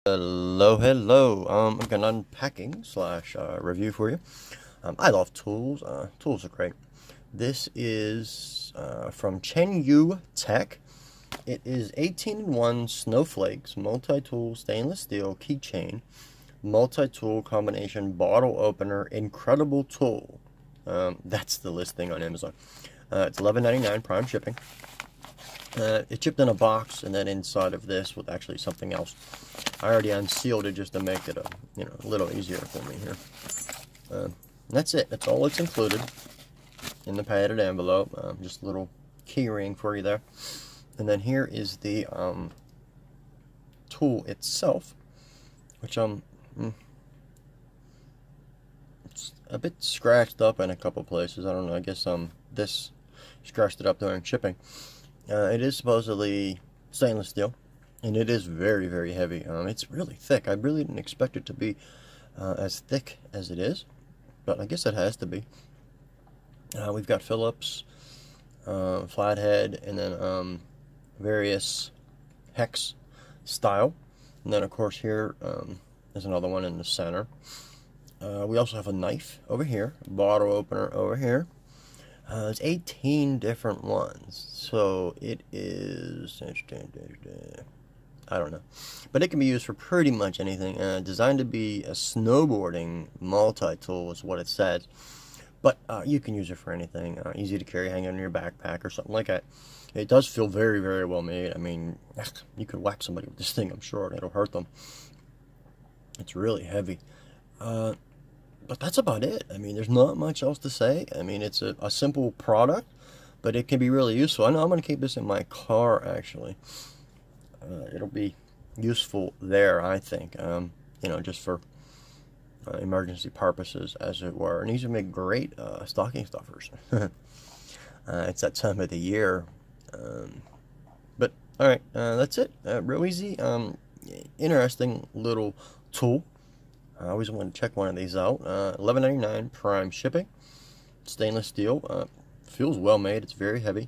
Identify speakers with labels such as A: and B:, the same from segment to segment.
A: Hello. I'm gonna unpacking slash review for you. I love tools. Tools are great. This is from Chen Tech. It is 18-in-1 Snowflakes multi-tool stainless steel keychain multi-tool combination bottle opener incredible tool. That's the listing on Amazon. It's $11.99 prime shipping. It shipped in a box, and then inside of this with actually something else. I already unsealed it just to make it a little easier for me here. That's it. That's all it's included in the padded envelope. Just a little key ring for you there. And then here is the tool itself, which it's a bit scratched up in a couple places. I don't know. I guess this scratched it up during shipping. It is supposedly stainless steel, and it is very, very heavy. It's really thick. I really didn't expect it to be as thick as it is, but I guess it has to be. We've got Phillips, flathead, and then various hex style. And then, of course, here there's another one in the center. We also have a knife over here, bottle opener over here. There's 18 different ones, so it is, I don't know, but it can be used for pretty much anything. Designed to be a snowboarding multi-tool is what it says, but you can use it for anything. Easy to carry, hang on your backpack or something like that. It does feel very, very well made. I mean, you could whack somebody with this thing, I'm sure, and it'll hurt them. It's really heavy. But that's about it. I mean, there's not much else to say. I mean, it's a simple product, but it can be really useful. I know I'm going to keep this in my car, actually. It'll be useful there, I think, just for emergency purposes, as it were. And these would make great stocking stuffers. It's that time of the year. But, all right, that's it. Real easy. Interesting little tool. I always want to check one of these out. $11.99 prime shipping. Stainless steel. Feels well made. It's very heavy.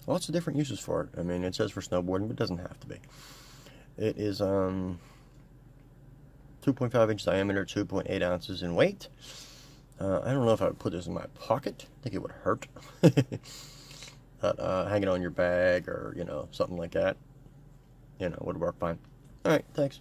A: Lots of different uses for it. I mean, it says for snowboarding, but it doesn't have to be. It is 2.5-inch diameter, 2.8 ounces in weight. I don't know if I would put this in my pocket. I think it would hurt. But hang it on your bag or, something like that. Would work fine. All right, thanks.